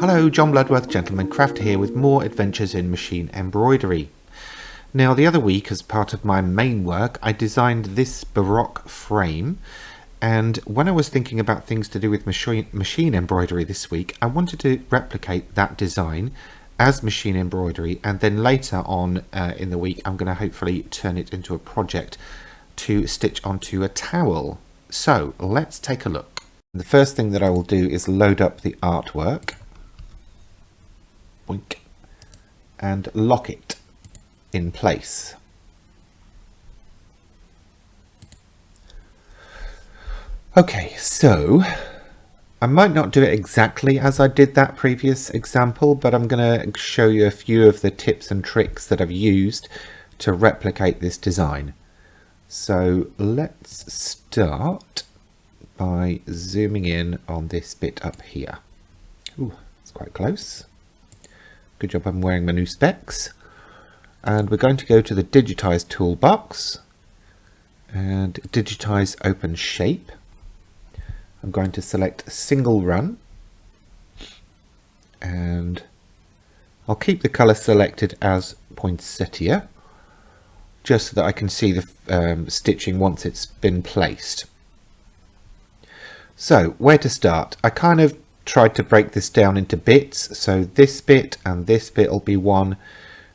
Hello, John Bloodworth, Gentleman Crafter here with more adventures in machine embroidery. Now, the other week, as part of my main work, I designed this Baroque frame, and when I was thinking about things to do with machine embroidery this week, I wanted to replicate that design as machine embroidery, and then later on in the week I'm going to hopefully turn it into a project to stitch onto a towel. So let's take a look. The first thing that I will do is load up the artwork. Boink, and lock it in place. Okay, so I might not do it exactly as I did that previous example, but I'm going to show you a few of the tips and tricks that I've used to replicate this design. So let's start by zooming in on this bit up here. Ooh, it's quite close. Good job I'm wearing my new specs. And we're going to go to the Digitize toolbox and Digitize Open Shape. I'm going to select Single Run, and I'll keep the color selected as poinsettia just so that I can see the stitching once it's been placed. So where to start? I kind of tried to break this down into bits, so this bit and this bit will be one.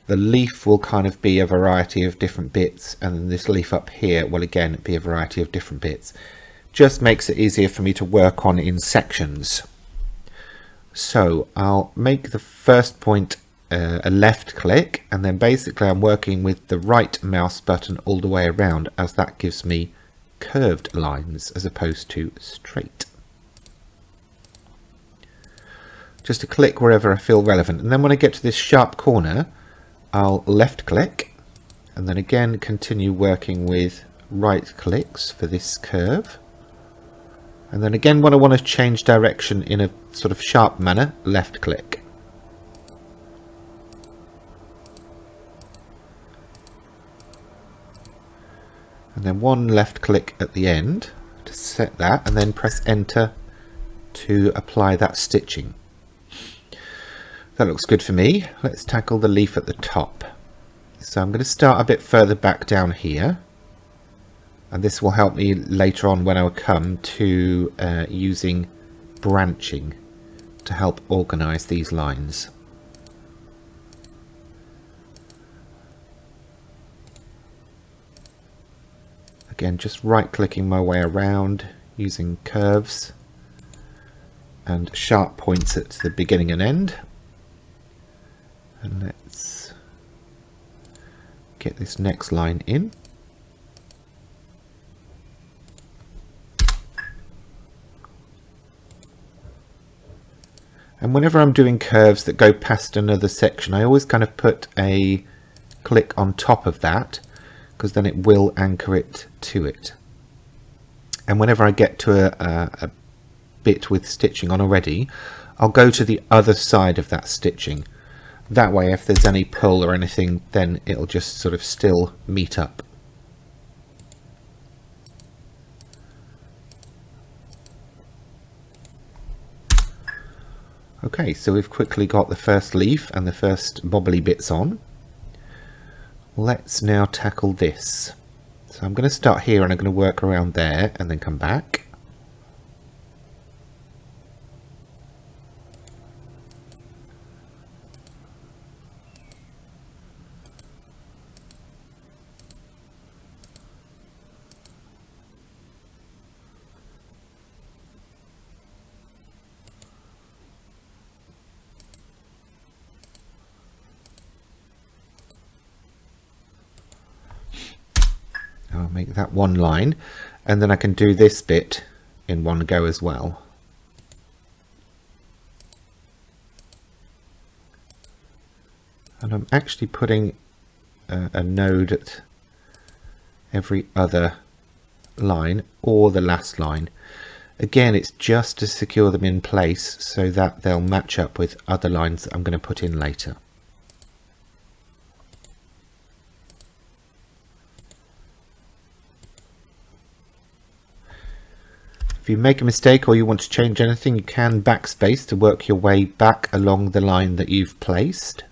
The leaf will kind of be a variety of different bits, and then this leaf up here will again be a variety of different bits. Just makes it easier for me to work on in sections. So I'll make the first point a left click, and then basically I'm working with the right mouse button all the way around, as that gives me curved lines as opposed to straight. Just to click wherever I feel relevant, and then when I get to this sharp corner I'll left click, and then again continue working with right clicks for this curve, and then again when I want to change direction in a sort of sharp manner, left click. And then one left click at the end to set that, and then press enter to apply that stitching. That looks good for me. Let's tackle the leaf at the top. So I'm going to start a bit further back down here, and this will help me later on when I come to using branching to help organize these lines. Again, just right clicking my way around using curves and sharp points at the beginning and end. And let's get this next line in. And whenever I'm doing curves that go past another section, I always kind of put a click on top of that, because then it will anchor it to it. And whenever I get to a bit with stitching on already, I'll go to the other side of that stitching. That way, if there's any pull or anything, then it'll just sort of still meet up. Okay, so we've quickly got the first leaf and the first bobbly bits on. Let's now tackle this. So I'm going to start here and I'm going to work around there and then come back. I'll make that one line, and then I can do this bit in one go as well. And I'm actually putting a node at every other line or the last line. Again, it's just to secure them in place so that they'll match up with other lines that I'm going to put in later. If you make a mistake or you want to change anything, you can backspace to work your way back along the line that you've placed.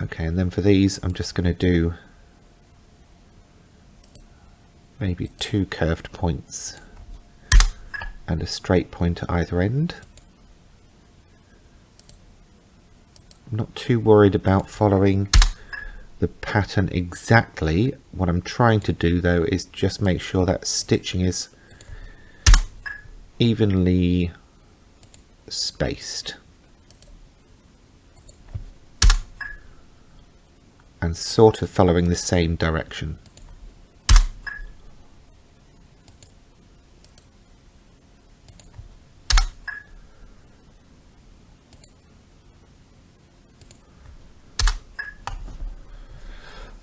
Okay, and then for these I'm just going to do maybe 2 curved points and a straight point at either end. I'm not too worried about following the pattern exactly. What I'm trying to do though is just make sure that stitching is evenly spaced and sort of following the same direction.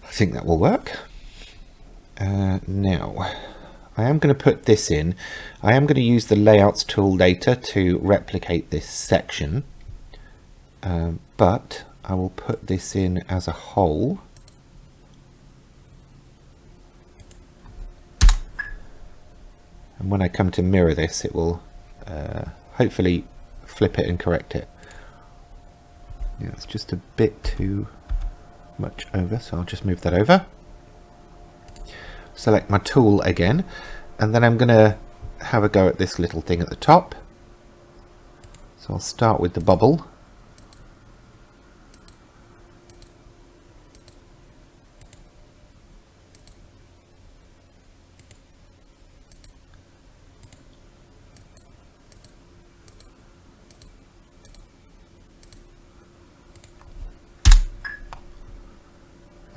I think that will work. Now I am going to put this in. I am going to use the layouts tool later to replicate this section, but I will put this in as a whole. And when I come to mirror this, it will hopefully flip it and correct it. Yeah, it's just a bit too much over, so I'll just move that over. Select my tool again, and then I'm going to have a go at this little thing at the top. So I'll start with the bubble.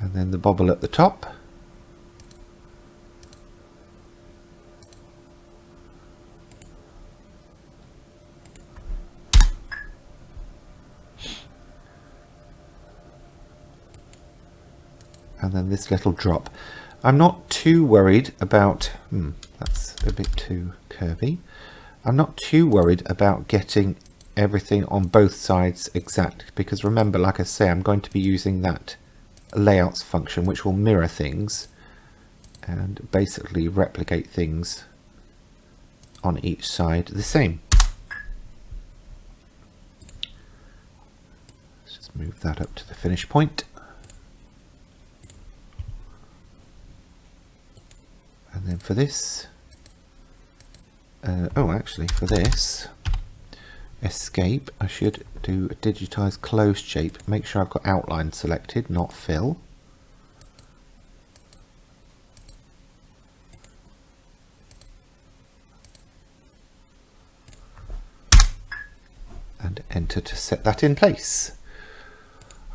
And then the bobble at the top. And then this little drop. I'm not too worried about, that's a bit too curvy. I'm not too worried about getting everything on both sides exact, because remember, like I say, I'm going to be using that layouts function which will mirror things and basically replicate things on each side the same. Let's just move that up to the finish point. And then for this, actually for this escape, I should do a digitize closed shape. Make sure I've got outline selected, not fill. And enter to set that in place.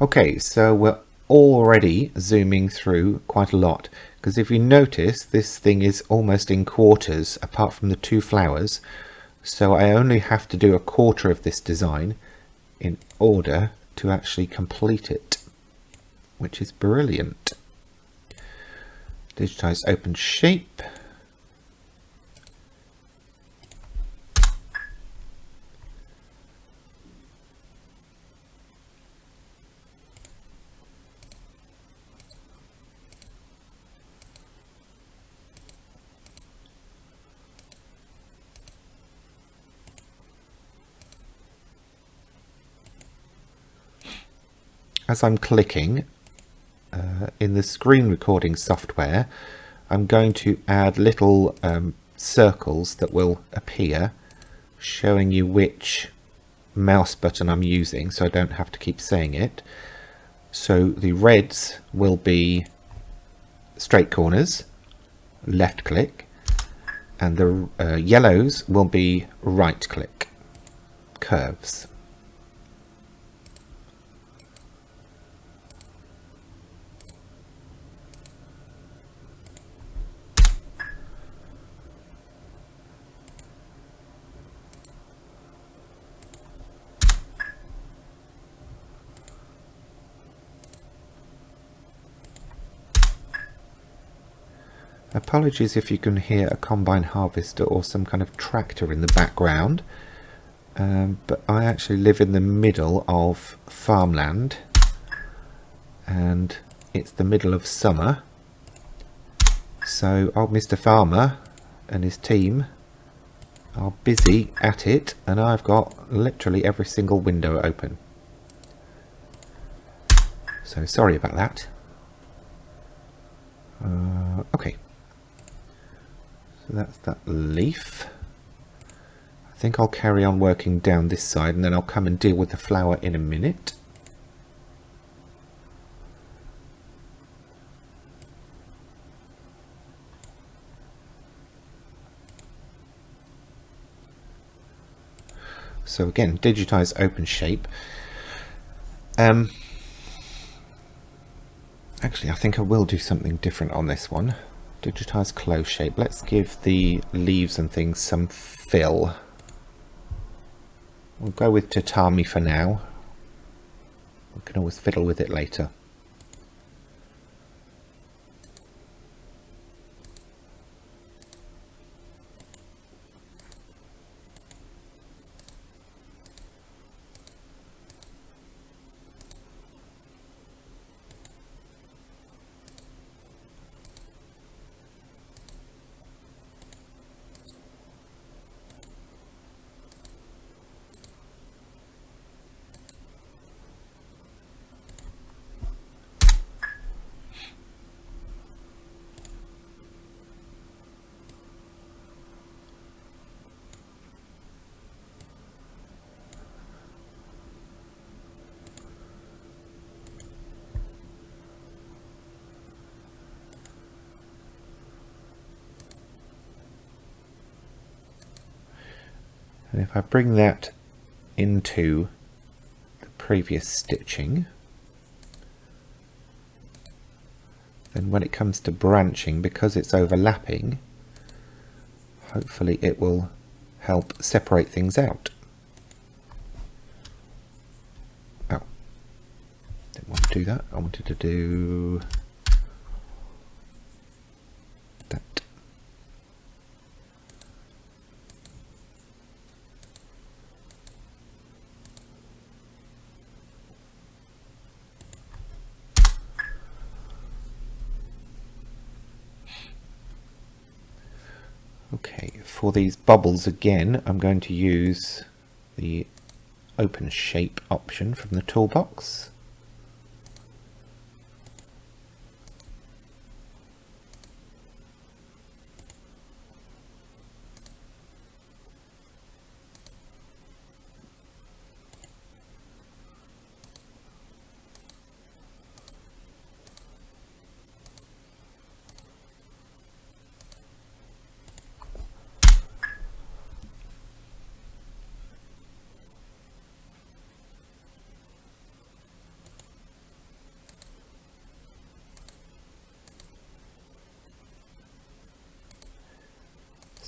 Okay, so we're already zooming through quite a lot, because if you notice, this thing is almost in quarters apart from the 2 flowers. So I only have to do a quarter of this design in order to actually complete it, which is brilliant. Digitize open shape. As I'm clicking in the screen recording software, I'm going to add little circles that will appear showing you which mouse button I'm using, so I don't have to keep saying it. So the reds will be straight corners, left click, and the yellows will be right click, curves. Apologies if you can hear a combine harvester or some kind of tractor in the background. but I actually live in the middle of farmland, and it's the middle of summer, so old Mr. Farmer and his team are busy at it, and I've got literally every single window open. So sorry about that. Okay, so that's that leaf. I think I'll carry on working down this side, and then I'll come and deal with the flower in a minute. So again, digitize open shape. Actually, I think I will do something different on this one. Digitize close shape. Let's give the leaves and things some fill. We'll go with tatami for now. We can always fiddle with it later. And if I bring that into the previous stitching, then when it comes to branching, because it's overlapping, hopefully it will help separate things out. Oh, didn't want to do that. I wanted to do that. Okay, for these bubbles again, I'm going to use the open shape option from the toolbox.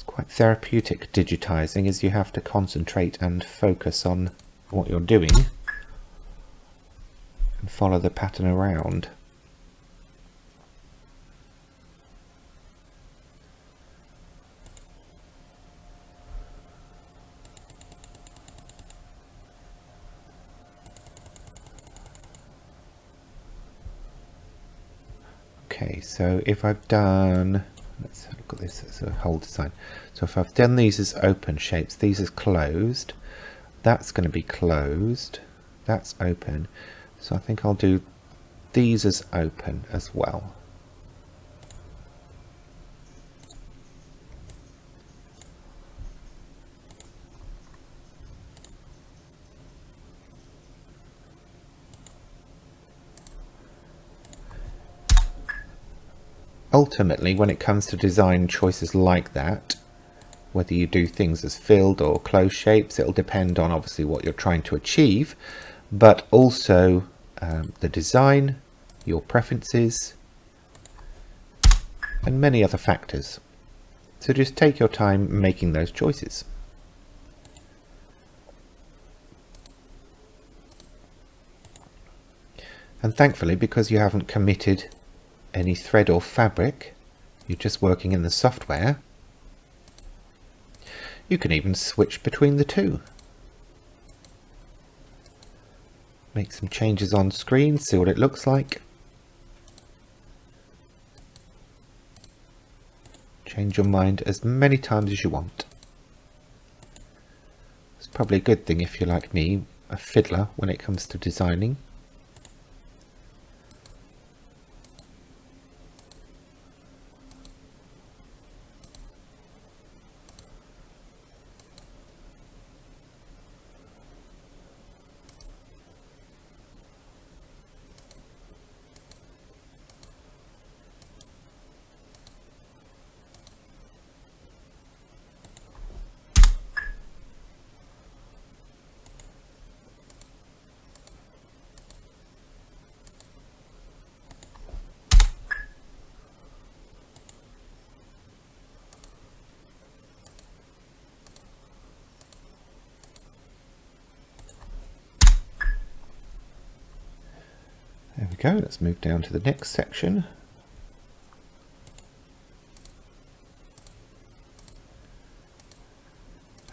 Quite therapeutic digitizing, as you have to concentrate and focus on what you're doing and follow the pattern around. Okay, so if I've done, let's look at this as a whole design. So if I've done these as open shapes, these as closed, that's going to be closed, that's open. So I think I'll do these as open as well. Ultimately, when it comes to design choices like that, whether you do things as filled or closed shapes, it'll depend on obviously what you're trying to achieve, but also the design, your preferences, and many other factors. So just take your time making those choices. And thankfully, because you haven't committed any thread or fabric, you're just working in the software, you can even switch between the two. make some changes on screen, see what it looks like. Change your mind as many times as you want. It's probably a good thing if you're like me, a fiddler when it comes to designing. There we go, let's move down to the next section.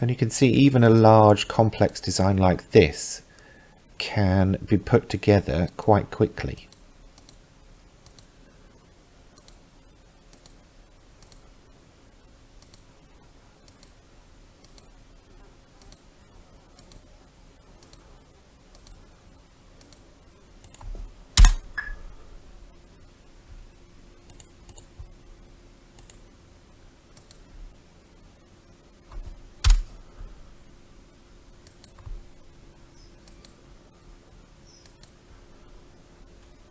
And you can see even a large complex design like this can be put together quite quickly.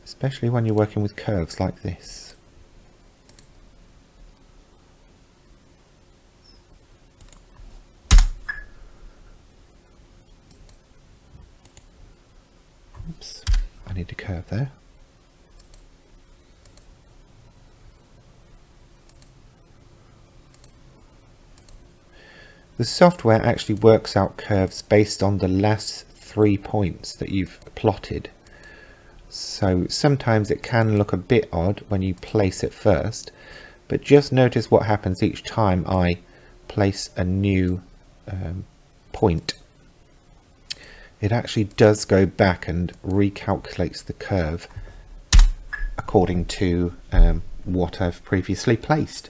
Especially when you're working with curves like this. Oops, I need a curve there. The software actually works out curves based on the last 3 points that you've plotted. So sometimes it can look a bit odd when you place it first, but just notice what happens each time I place a new point. It actually does go back and recalculates the curve according to what I've previously placed.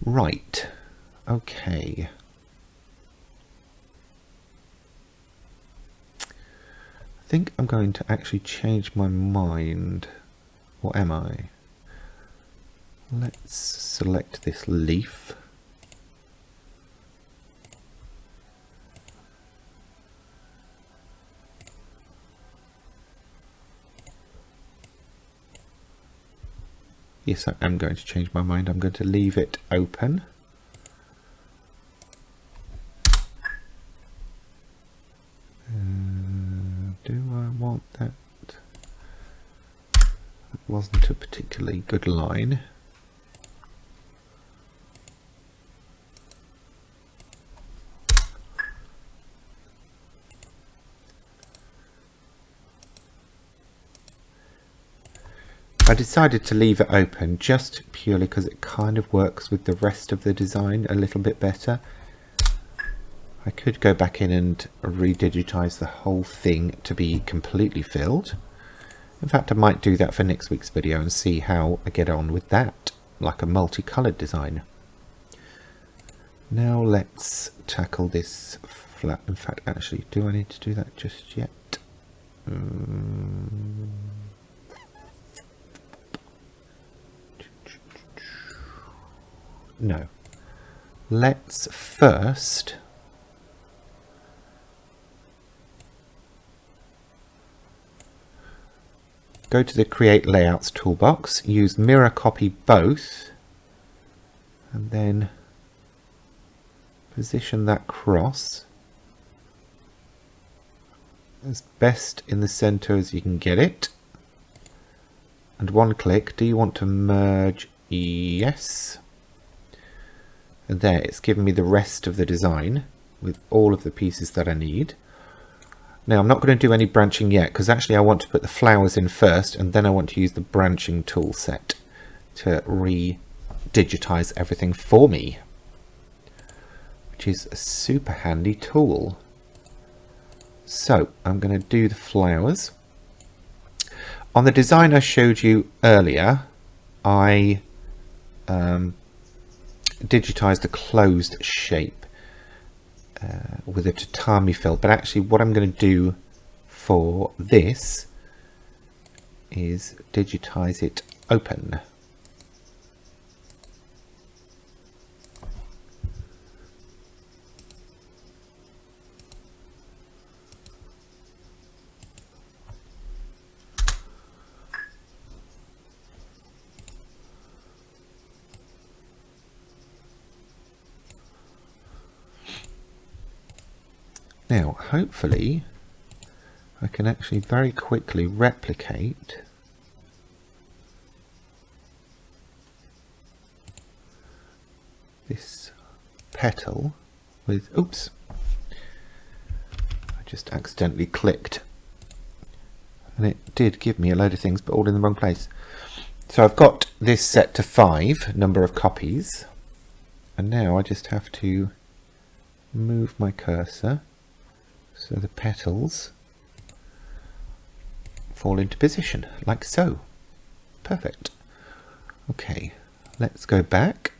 Right, okay. I think I'm going to actually change my mind. Or am I? Let's select this leaf. Yes, I am going to change my mind. I'm going to leave it open. Do I want that? That wasn't a particularly good line. I decided to leave it open just purely because it kind of works with the rest of the design a little bit better. I could go back in and redigitize the whole thing to be completely filled. In fact, I might do that for next week's video and see how I get on with that, like a multicolored design. Now let's tackle this flat. In fact, actually, do I need to do that just yet? No. Let's first go to the Create Layouts toolbox, use Mirror Copy Both, and then position that cross as best in the center as you can get it. And one click. Do you want to merge? Yes. And there, it's given me the rest of the design with all of the pieces that I need. Now I'm not going to do any branching yet because actually I want to put the flowers in first and then I want to use the branching tool set to re-digitize everything for me, which is a super handy tool. So I'm going to do the flowers. On the design I showed you earlier, I digitized a closed shape with a tatami fill, but actually what I'm going to do for this is digitize it open. Now, hopefully, I can actually very quickly replicate this petal with, oops, I just accidentally clicked and it did give me a load of things but all in the wrong place. So I've got this set to 5 number of copies, and now I just have to move my cursor so the petals fall into position, like so. Perfect. Okay, let's go back,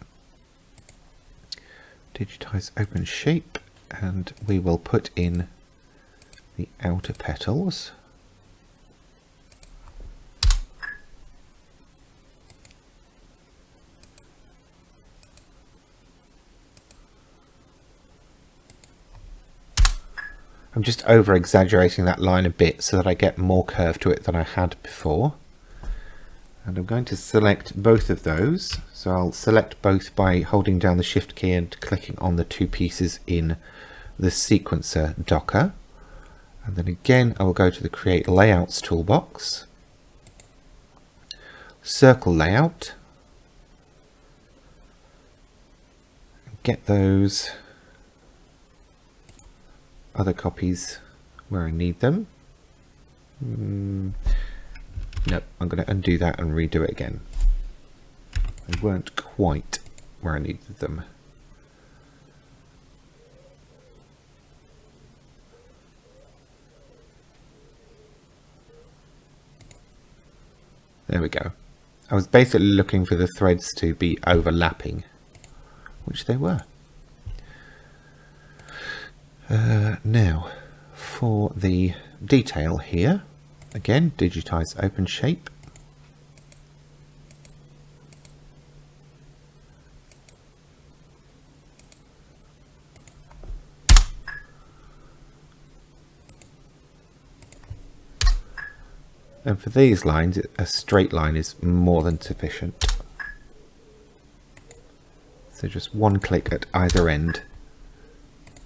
digitize open shape, and we will put in the outer petals. I'm just over exaggerating that line a bit so that I get more curve to it than I had before. And I'm going to select both of those. So I'll select both by holding down the Shift key and clicking on the 2 pieces in the sequencer docker. And then again, I will go to the Create Layouts toolbox, circle layout, get those other copies where I need them. No, I'm going to undo that and redo it again. They weren't quite where I needed them. There we go. I was basically looking for the threads to be overlapping, which they were. Now, for the detail here, again, digitize open shape. And for these lines, a straight line is more than sufficient. So just one click at either end,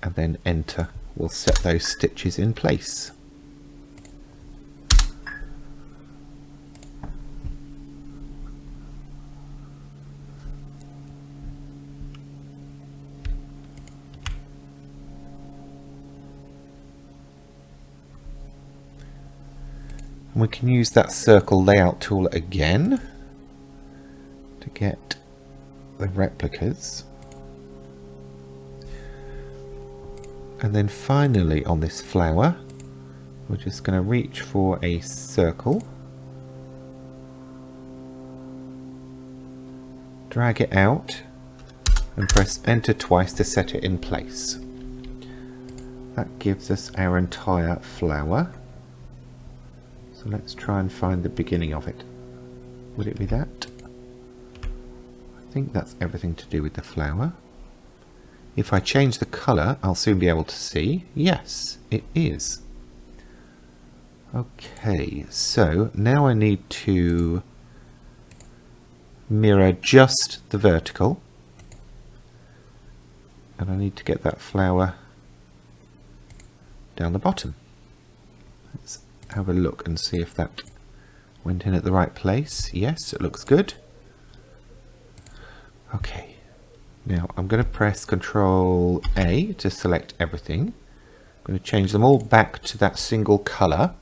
and then enter will set those stitches in place. And we can use that circle layout tool again to get the replicas. And then finally on this flower, we're just going to reach for a circle, drag it out and press enter twice to set it in place. That gives us our entire flower. So let's try and find the beginning of it. Would it be that? I think that's everything to do with the flower. If I change the colour, I'll soon be able to see. Yes, it is. Okay, so now I need to mirror just the vertical. And I need to get that flower down the bottom. Let's have a look and see if that went in at the right place. Yes, it looks good. Okay. Now I'm going to press Control A to select everything. I'm going to change them all back to that single colour.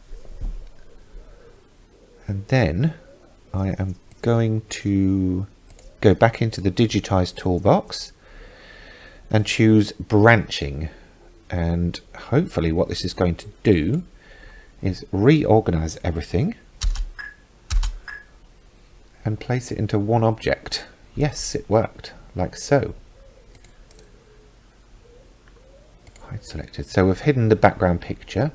And then I am going to go back into the Digitize toolbox and choose branching. And hopefully what this is going to do is reorganize everything and place it into one object. Yes, it worked, like so. Hide selected. So we've hidden the background picture.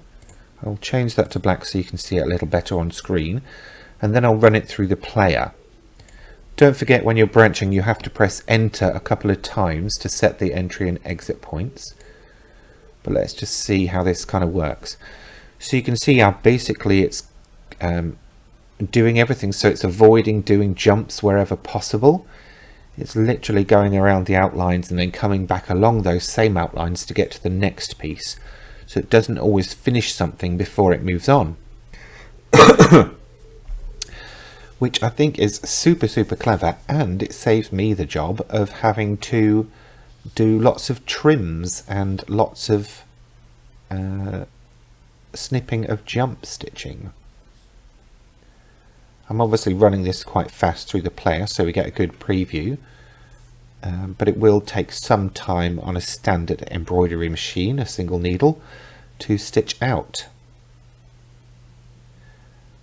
I'll change that to black so you can see it a little better on screen, and then I'll run it through the player. Don't forget, when you're branching, you have to press enter a couple of times to set the entry and exit points. But let's just see how this kind of works. So you can see how basically it's doing everything, so it's avoiding doing jumps wherever possible. It's literally going around the outlines and then coming back along those same outlines to get to the next piece, so it doesn't always finish something before it moves on. Which I think is super clever, and it saves me the job of having to do lots of trims and lots of snipping of jump stitching. I'm obviously running this quite fast through the player so we get a good preview, but it will take some time on a standard embroidery machine, a single needle, to stitch out.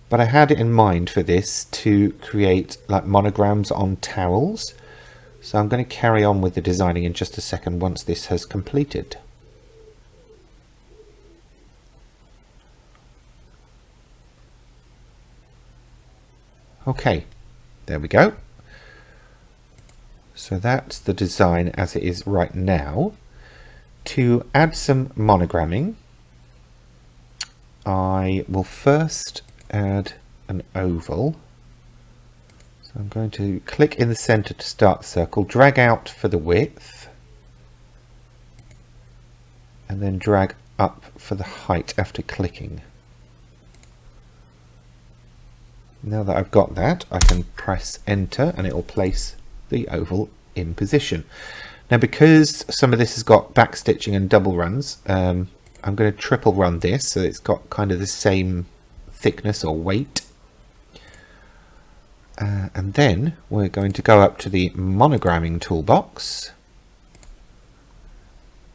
But I had it in mind for this to create like monograms on towels, so I'm going to carry on with the designing in just a second once this has completed. Okay, there we go. So that's the design as it is right now. To add some monogramming, I will first add an oval. So I'm going to click in the center to start the circle, drag out for the width, and then drag up for the height after clicking. Now that I've got that, I can press enter and it will place the oval in position. Now, because some of this has got back stitching and double runs, I'm going to triple run this so it's got kind of the same thickness or weight. And then we're going to go up to the monogramming toolbox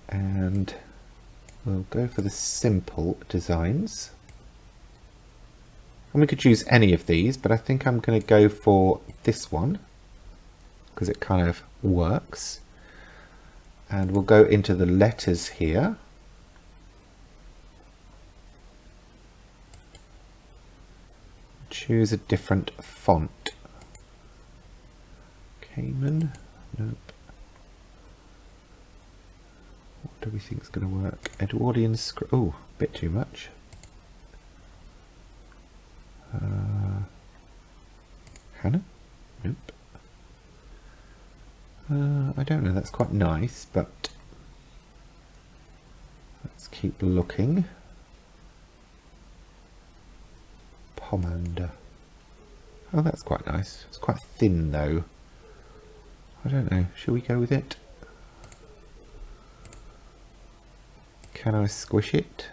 and we'll go for the simple designs. And we could choose any of these, but I think I'm going to go for this one because it kind of works. And we'll go into the letters here. Choose a different font. Cayman? Nope. What do we think is going to work? Edwardian script. Oh, a bit too much. Hannah? Nope. I don't know, that's quite nice, but let's keep looking. Pomander. Oh, that's quite nice. It's quite thin though. I don't know, shall we go with it? Can I squish it?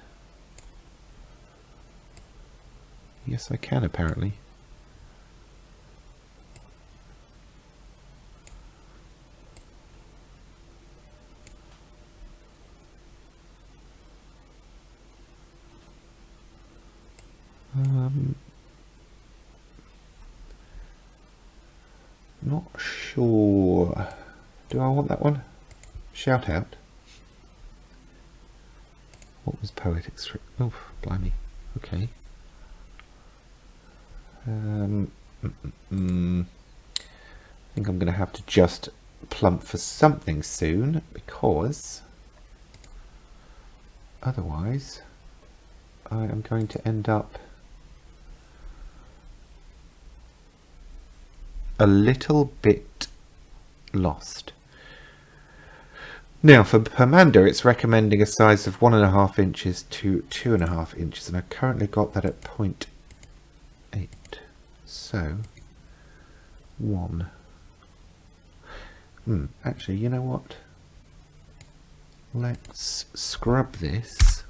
Yes, I can apparently. Not sure. Do I want that one? Shout out. What was poetic script? Oh, blimey. Okay. I think I'm going to have to just plump for something soon, because otherwise I am going to end up a little bit lost. Now for Pomander, it's recommending a size of 1.5 inches to 2.5 inches, and I currently got that at 0.8. So 1. Actually, you know what? Let's scrub this.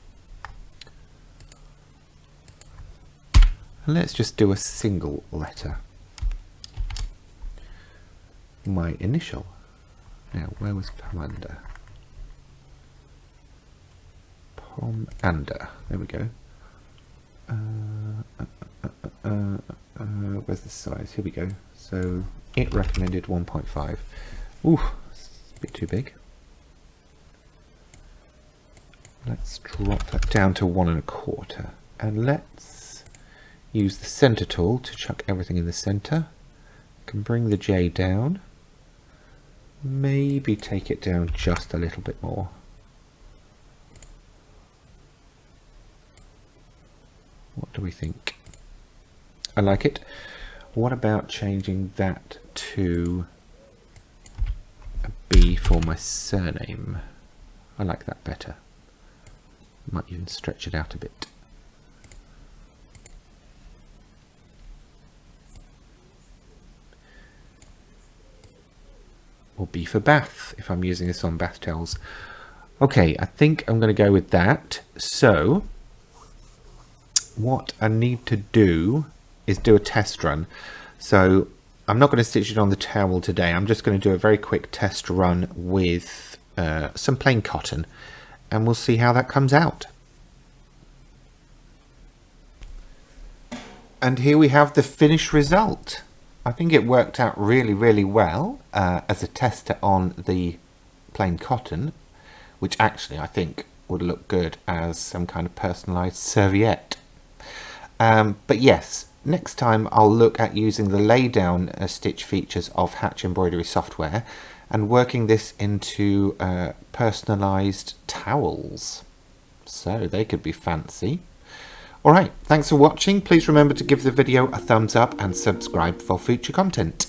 And let's just do a single letter. My initial. Now, where was Pomander? from under. There we go. Where's the size? Here we go. So it recommended 1.5. Ooh, it's a bit too big. Let's drop that down to 1 1/4, and let's use the center tool to chuck everything in the center. Can bring the J down, maybe take it down just a little bit more. What do we think? I like it. What about changing that to a B for my surname? I like that better. Might even stretch it out a bit. Or B for bath if I'm using this on bath towels. Okay, I think I'm going to go with that. So what I need to do is do a test run. So I'm not going to stitch it on the towel today. I'm just going to do a very quick test run with some plain cotton, and we'll see how that comes out. And here we have the finished result. I think it worked out really well as a tester on the plain cotton, which actually I think would look good as some kind of personalized serviette. But yes, next time I'll look at using the laydown stitch features of Hatch embroidery software and working this into personalized towels. So they could be fancy. Alright, thanks for watching. Please remember to give the video a thumbs up and subscribe for future content.